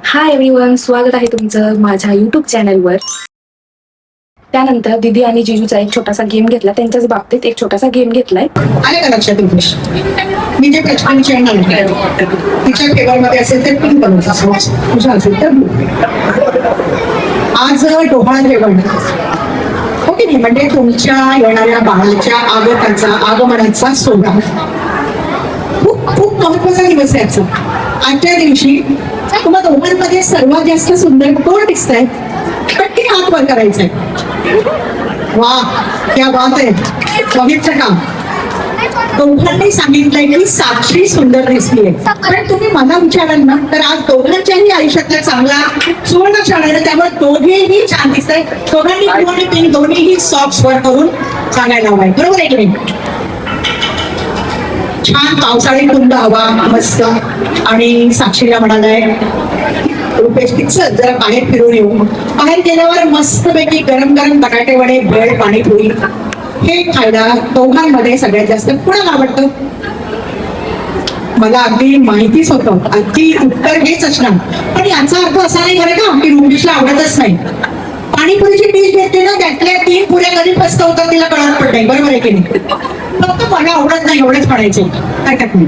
Hi everyone, स्वागत आहे तुमचं माझ्या युट्यूब चॅनलवर. त्यानंतर दीदी आणि जिजूचा एक छोटासा गेम घेतला. त्यांच्याच बाबतीत एक छोटासा गेम घेतलाय. आले का लक्षात इंग्लिश? मी जे प्रश्न विचारणार तिच्या पेपरमध्ये असेल तर पिंक बनवतो, तुझ्या असेल तर blue. आज डोहाळ जेवण हो की नाही, म्हणजे तुमच्या येणाऱ्या बाळाच्या आगमनाचा सोहळा. खूप खूप महत्वाचा दिवस आहे आजचा. आजच्या दिवशी तुम्हा दोघांमध्ये सर्वात जास्त सुंदर कोण दिसतंय? पटकन हात वर करायचंय. वा, क्या बात आहे. बघितलं का? दोघांनी सांगितलंय की साक्षी सुंदर दिसलीये. पण तुम्ही मला विचाराल ना, तर आज दोघांच्याही आयुष्यातला चांगला सुवर्ण क्षण आहे. त्यामुळे दोघेही छान दिसत आहे. दोघांनी ब्लू आणि पिंक दोन्हीही सॉक्स वर करून सांगायला हवाय. बरोबर आहे की नाही? छान पावसाळी कुंद हवा मस्त. आणि साक्षीला म्हणालाय रुपेश चल जरा बाहेर फिरून येऊ. बाहेर गेल्यावर मस्तपैकी गरम गरम बटाटे वडे, भेळ, पाणीपुरी हे खायला दोघांमध्ये सगळ्यात जास्त कुणाला आवडतं? मला अगदी माहितीच होतं, अगदी उत्तर हेच असणार. पण याचा अर्थ असा नाही बरं का की रुपेशला आवडतच नाही. पाणीपुरीची डिश घेते ना, त्यातल्या 3 पुऱ्या कधी फस्त होतात तिला कळत पण नाही. बरोबर आहे की नाही? फक्त मला आवडत नाही एवढेच म्हणायचे, हरकत नाही.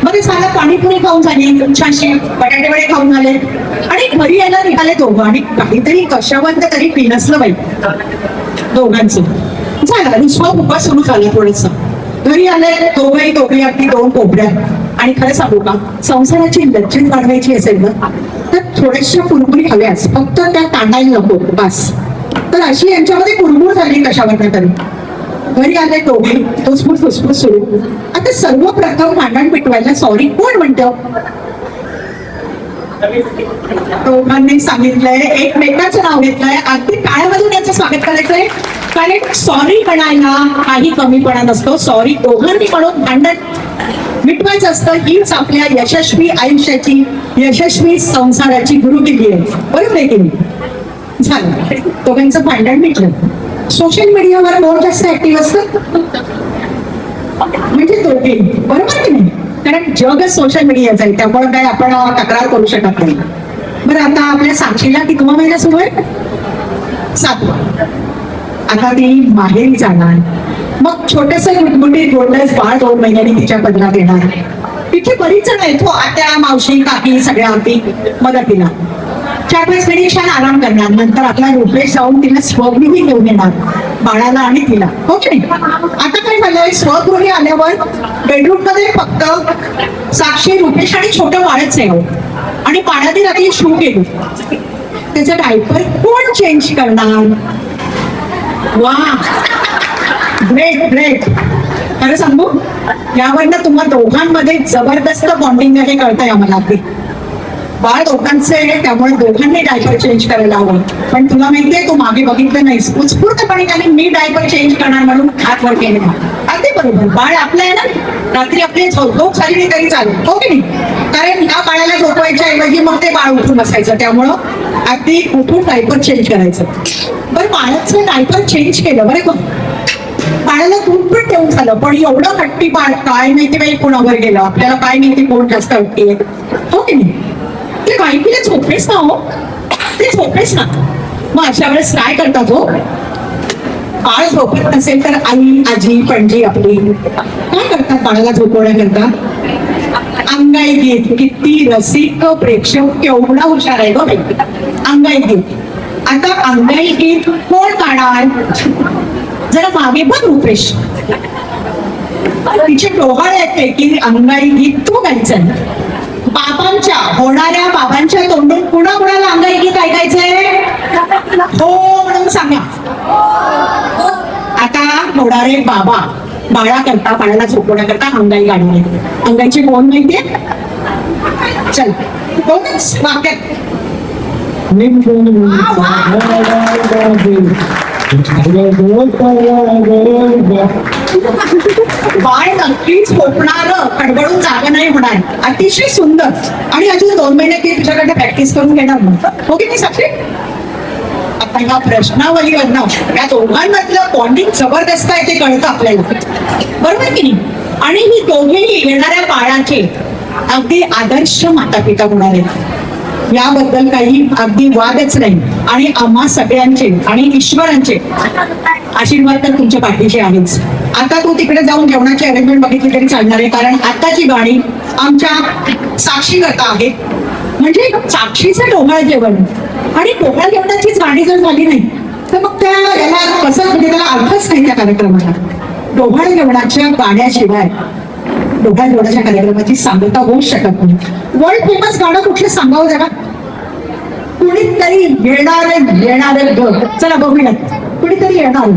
मग ते साला पाणीपुरी खाऊन झाली, छानशी बटाटे वडे खाऊन झाले आणि घरी यायला निघाले दोघं. आणि काहीतरी कशावंत तरी पिनसलं बाई दोघांचं. झालं दुसरा उपास सुरू झाला. थोडस घरी आले दोघे अगदी 2 कोबऱ्या. आणि खरं सांगू का, संसाराची लज्जत वाढवायची असेल ना तर थोड्याशा कुरमुरी हव्याच, फक्त त्या तांडायला नको बस. तर अशी यांच्यामध्ये कुरमुर झाली कशावर तरी. घरी आले दोघे, फुसफुस सुरू. आता सर्वप्रथम भांडण मिटवायला सॉरी कोण म्हणतो? दोघांनी सांगितलंय, एकमेकाचं नाव घेतलंय. अगदी टाळ्यामधून याचं स्वागत करायचंय. कारण सॉरी म्हणायला काही कमीपणा नसतो. सॉरी दोघांनी म्हणून भांडण मिटवायचं असतं. हीच आपल्या यशस्वी आयुष्याची, यशस्वी संसाराची गुरुकिल्ली आहे. बरोबर आहे की नाही? झालं, दोघांचं भांडण मिटलं. सोशल मीडियावर कोण जास्त ऍक्टिव्ह असतं? म्हणजे दोघे. बरोबर की नाही? कारण जगच सोशल मीडियाचं आहे, त्यामुळे काय आपण तक्रार करू शकत नाही. बरं, आता आपल्या साक्षीला कितवा महिना सुरू आहे? 7वा. आता ती माहेरी जाणार. मग छोटस गुटगुटी गोंडस बाळ 2 महिन्यांनी तिच्या पदरात येणार. तिथे बरीच जण आहेत हो, आत्या, मावशी, काकी, सगळ्या अगदी मदतीला. 4-5 मिनिट छान आराम करणार. नंतर आपला रुपेश जाऊन तिला स्वगृही घेऊन येणार, बाळाला आणि तिला. हो की नाही? आता काय झालंय, स्वगृही आल्यावर बेडरूम मध्ये फक्त साक्षी, रुपेश आणि छोटं बाळच आहे. आणि पाण्यातील रात्री शू केली. त्याचं डायपर कोण चेंज करणार? वा, ग्रेट ग्रेट. खरं सांगू, यावरनं तुम्हा दोघांमध्ये जबरदस्त बॉन्डिंग आहे कळतंय आम्हाला. बाळ दोघांचे आहे, त्यामुळे दोघांनी डायपर चेंज करायला हवं. पण तुला माहितीये, तू मागे बघितलं नाहीस, उत्स्फूर्तपणे त्याने मी डायपर चेंज करणार म्हणून हात वर केले. अगदी बरोबर. बाळ आपलं आहे ना, रात्री आपली झोप झाली तरी चालेल. हो की नाही? कारण ह्या बाळाला झोपवायच्या ऐवजी मग ते बाळ उठून बसायचं. त्यामुळं अगदी उठून डायपर चेंज करायचं. बरं, बाळाचं डायपर चेंज केलं बरं का, बाळाला दूध पण ठेवून झालं. पण एवढं हट्टी बाळ, काय माहिती बाई कोणावर गेलं, आपल्याला काय माहिती कोण जास्त हट्टी आहे. हो की नाही? ते काही तिला झोपेस ना हो, ते झोपेस ना. मग अशा वेळेस काय करतात हो? बाळ झोपत नसेल तर आई, आजी, पणजी आपली काय करतात बाळाला झोपवण्याकरता? अंगाई गीत. किती रसिक प्रेक्षक, केवढा हुशार आहे गो बाई. अंगाई गीत. आता अंगाई गीत कोण गाणार? जरा मागे बघ रुपेश, तिचे डोहाळे येते की अंगाई गीत तू गायचं. बाबांच्या, होणाऱ्या बाबांच्या तोंडून कुणाला अंगाई गीत ऐकायचंय? हो म्हणून सांगा. आता होणारे बाबा बाळाकरता, बाळाला झोपवण्याकरता अंगाई गाणार आहे. अंगाईची कोण माहितीये? चल, कोणच वाक्यात बाळ नक्कीच झोपणार, खडबडून जागा नाही होणार. अतिशय सुंदर. आणि अजून 2 महिने ती तुझ्याकडे प्रॅक्टिस करून घेणार ना. हो की नाही साक्षी? आता ह्या प्रश्नावलीवरनं या दोघांमधलं बॉन्डिंग जबरदस्त आहे ते कळतं आपल्याला. बरोबर की नाही? आणि ही दोघेही येणाऱ्या बाळाचे अगदी आदर्श माता पिता होणार आहेत. याबद्दल काही अगदी वादच नाही. आणि आम्हा सगळ्यांचे आणि ईश्वरांचे आशीर्वाद तर तुमच्या पाठीशी आहेच. आता तू तिकडे जाऊन जेवणाची अरेंजमेंट बघितली तरी चालणार आहे, कारण आताची गाणी आमच्या साक्षी करता आहे. म्हणजे साक्षीचं ढोबळ जेवण आणि ढोबळ जेवणाचीच गाणी जर झाली नाही तर मग त्या याला कसं, म्हणजे त्याला अर्थच नाही त्या कार्यक्रमाला. ढोबळ जेवणाच्या गाण्याशिवाय ढोबळ जेवणाच्या कार्यक्रमाची सांगता होऊच शकत नाही. वर्ल्ड फेमस गाणं कुठलं सांगावं जरा? कुणीतरी येणारे ग. चला बघूयात, कुणीतरी येणार.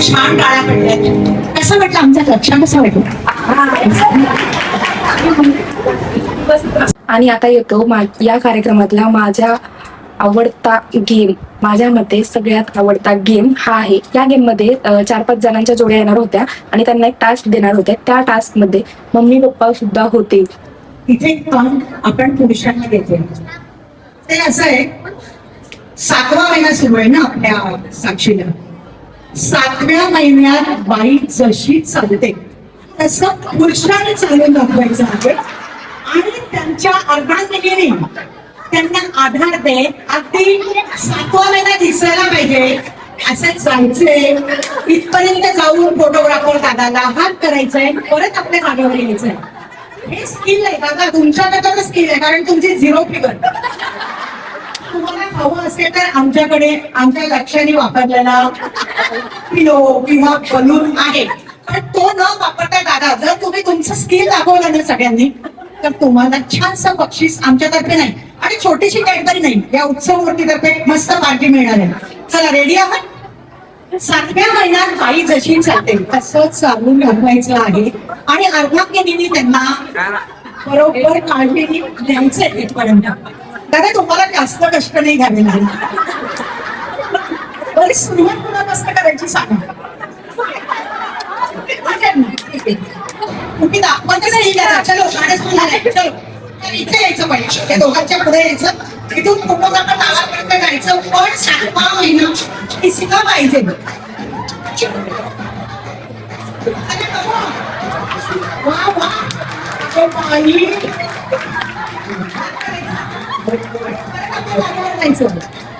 छान टाळ्या पडल्यात. कसं वाटलं आमचा कक्षा, कसा वाटलं? आणि आता येतो या कार्यक्रमातला माझ्या आवडता गेम, माझ्या मते सगळ्यात आवडता गेम हा आहे. या गेम मध्ये 4-5 जणांच्या जोड्या येणार होत्या आणि त्यांना एक टास्क देणार होते. त्या टास्क मध्ये मम्मी पप्पा सुद्धा होते. इथे काम आपण पुरुषांना देतो. ते असं आहे, 7वा महिना सुरू आहे ना आपल्या साक्षीला. 7व्या महिन्यात बाई जशी चालते तसं पुरुषाने चालून दाखवायचं आहे आणि त्यांच्या अर्धांगिनी त्यांना आधार दे. अगदी 7वा महिना दिसायला पाहिजे असं जायचंय. इथपर्यंत जाऊन फोटोग्राफर दादाला हात करायचंय, परत आपल्या जागेवर यायचंय. हे स्किल आहे दादा, तुमच्याकडे स्किल आहे, कारण तुमची 0 फिगर. तुम्हाला हवं असेल तर आमच्याकडे आमच्या लक्षाने वापरलेला पिलो किंवा बलून आहे, पण तो न वापरता दादा जर तुम्ही तुमचं स्किल दाखवलं ना सगळ्यांनी तर तुम्हाला छानसं बक्षीस आमच्यातर्फे नाही आणि छोटीशी काहीतरी नाही, या उत्सव मूर्तीतर्फे मस्त पार्टी मिळणार आहे. चला रेडी आहात? 7व्या महिन्यात बाई जशी चालते तसं चालून दाखवायचं आहे आणि अर्धांगिनीने त्यांना बरोबर काळजीने द्यायचं आहे तिथपर्यंत. दादा तुम्हाला जास्त कष्ट नाही घ्यावे लागेल. बरी सुरुवात पुन्हा कसं करायची सांगा. तुम्ही दाखवते नाही करा. चलो गाणे सुरू झाले. चलो तर इथे यायचं पाहिजे, त्या दोघांच्या पुढे यायचं, इथून फोटोग्राफर गावापर्यंत जायचं, पण 7वा महिना दिसला पाहिजे. अरे बाबा, वा वा, तो बाई जायचं.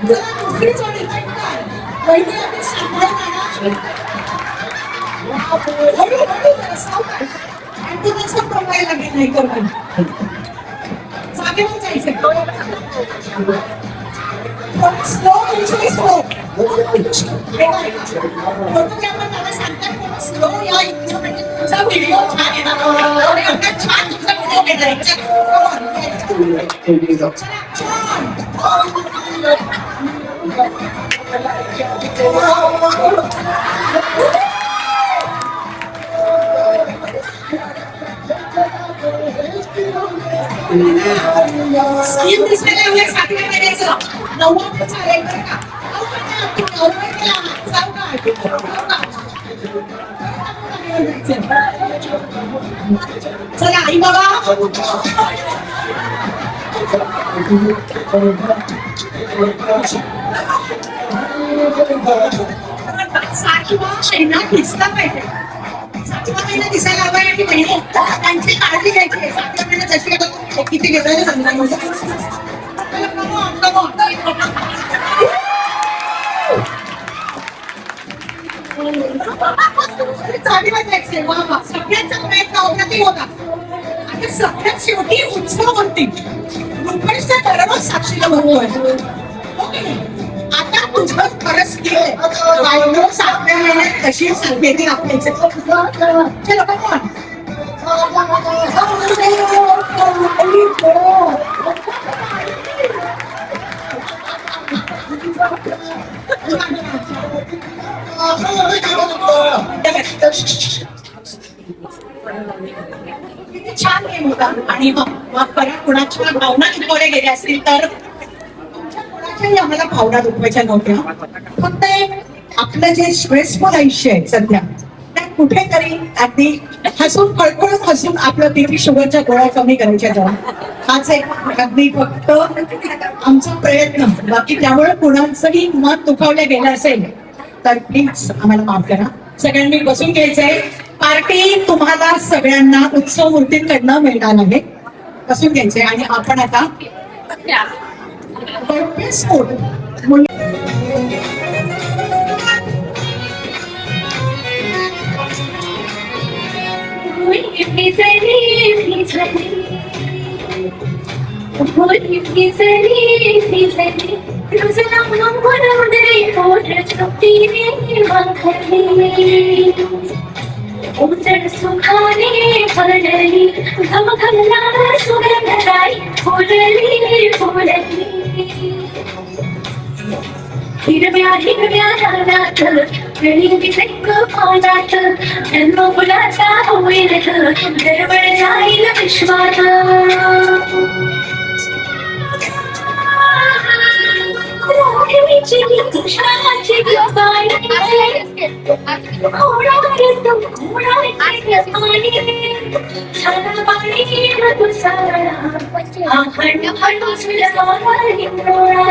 जरा दुसरी जोडी पटकन. पहिली आपली सांभाळून आणा. नाही करून जागेवर जायचं. स्लो स्लो फोटोग्राफर मला सांगतात स्लो या इतकं म्हणजे तुमचा व्हिडिओ छान येणार आणि एवढं छान तुमचा व्हिडिओ घेणार. स्किल दिसायला एवढ्या 7व्या महिन्याचं 9वा चालेल बरं का. चला आई बाबा 7वा महिना दिसला पाहिजे. 7वा महिना दिसायला हवा आहे की महिने त्यांची काळजी घ्यायची. 7व्या महिन्यात जशी किती घेतोय समजा. सगळ्यांचा प्रयत्न अप्रतिम होता. आता सगळ्यात शेवटी उत्सव होती. रुपेशच्या दररोज साक्षीला बरोबर. आता तुझं खरंच केलंय. 7व्या महिन्यात कशी सांगते आपल्याचं. चलो कमॉन. छान गेम होता आणि मग परत कुणाच्या भावना दुखवल्या गेल्या असतील तर तुमच्या कुणाच्याही आम्हाला भावना दुखवायच्या नव्हत्या. फक्त आपलं जे स्ट्रेसफुल आयुष्य आहे सध्या त्यात कुठेतरी अगदी हसून कळकळून हसून आपलं बीपी शुगरच्या गोळ्या कमी करायच्या जाऊन हाच एक अगदी फक्त आमचा प्रयत्न. बाकी त्यामुळे कुणाचंही मन दुखावलं गेलं असेल तर प्लीज आम्हाला माफ करा. सगळ्यांनी बसून घ्यायचंय. पार्टी तुम्हाला सगळ्यांना उत्सव मूर्तींकडनं मिळणार आहे. बसून घ्यायचंय आणि आपण आता स्पोर्ट उजड सुखाने भरली घमघमला सुगंधराई फुलली फुलली हिरव्या हिरव्या रानात वेळी सेक पानात जन्म मुलाचा होईल दरवळ जाईल विश्वात आठवीची तुषाराची गप्पाळी होणार तू होणार झाला पाणी ऋतुसारा हळू हळू सुलभाला हिंडोळा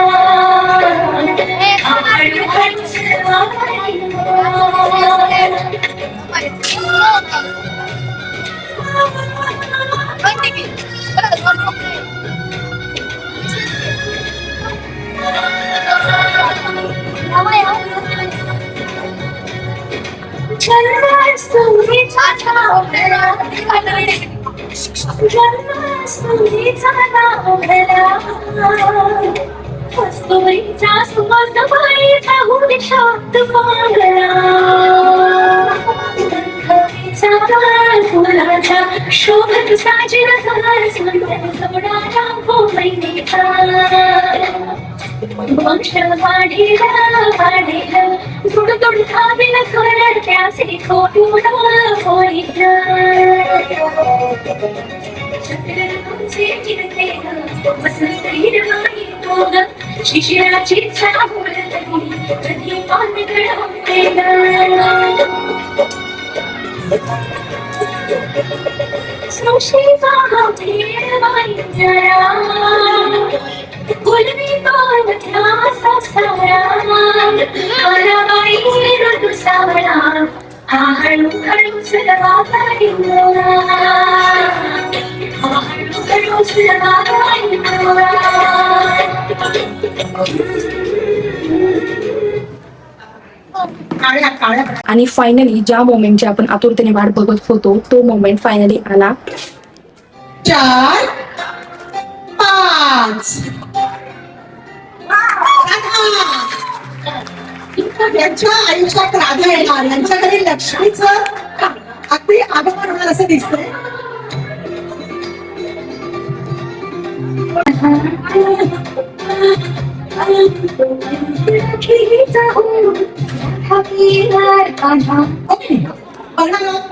हळू हळू सुलभाला हिंडोळा कस्तुरीचा सुवास बाईचा हुशात पांगला फुलाचा शोभत साजिरा घर सुंदर सोडाचा भोमैनीचा वंश वाढीला वाढीला तुड तुड खाविल खरड त्यासे खोटून होईला वसंत हिरवाई तोग शिशिराची छावळ कधी पानगळ संशयचा हा भेळवाई जरा गुलबी पावत्या सासारा आलाबाई ऋतुसावळा हा हळू हळू सुलभाला हिंडोळा हा हळू हळू सुलभाला हिंडोळा आणि फायनली ज्या मोमेंटची आपण आतुरतेने वाट बघत होतो तो मोमेंट फायनली आला. 4 5 यांच्या आयुष्यात राधा येणार यांच्याकडे लक्ष्मीचं अगदी आगमन होणार असं दिसतंय.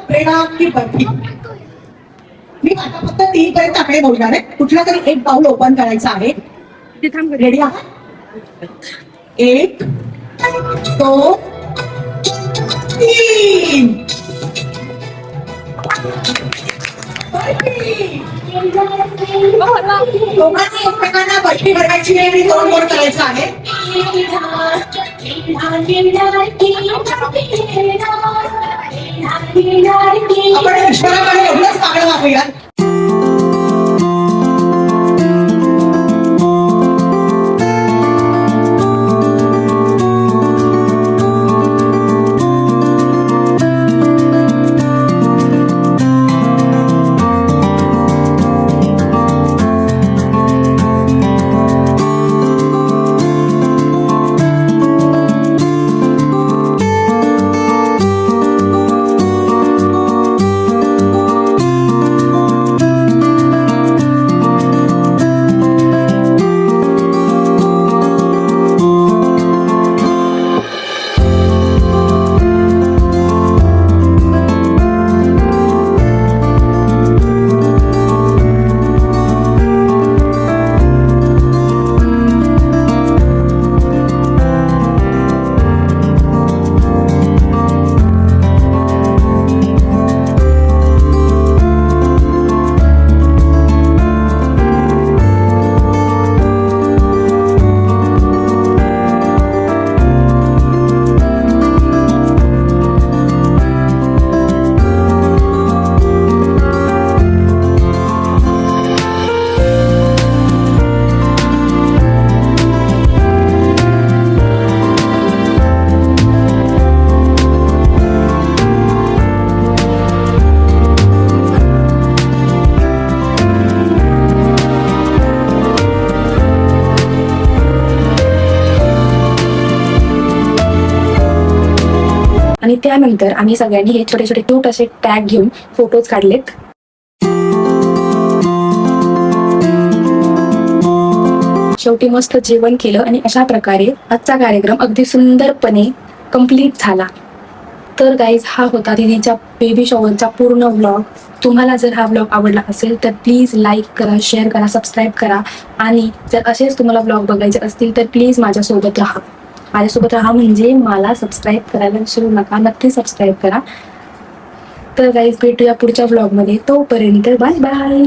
प्रेरणा की बर्फी मी आता फक्त 3 पर्यंत आकडे बोलणार आहे. कुठला तरी एक पाऊल ओपन करायचं आहे. रेडी आहात? 1 2 3 दोघांनी एकमेकांना बर्फी भरवायची आहे आणि गोड गोड करायचं आहे. आपण ईश्वराकडे एवढंच मागणं मागूया. आणि त्यानंतर आम्ही सगळ्यांनी हे छोटे छोटे क्यूट असे टॅग घेऊन फोटोज काढलेत. शेवटी मस्त जेवण केलं आणि अशा प्रकारे आजचा कार्यक्रम अगदी सुंदरपणे कंप्लीट झाला. तर गाईज हा होता दीदीच्या बेबी शॉवरचा पूर्ण व्लॉग. तुम्हाला जर हा व्लॉग आवडला असेल तर प्लीज लाईक करा, शेअर करा, सबस्क्राईब करा. आणि जर असेच तुम्हाला व्लॉग बघायचे असतील तर प्लीज माझ्यासोबत राहा. माझ्यासोबत राहा म्हणजे मला सबस्क्राईब करायला विसरू नका. नक्की सबस्क्राईब करा. तर गाईज भेटूया पुढच्या व्लॉगमध्ये. तोपर्यंत बाय बाय.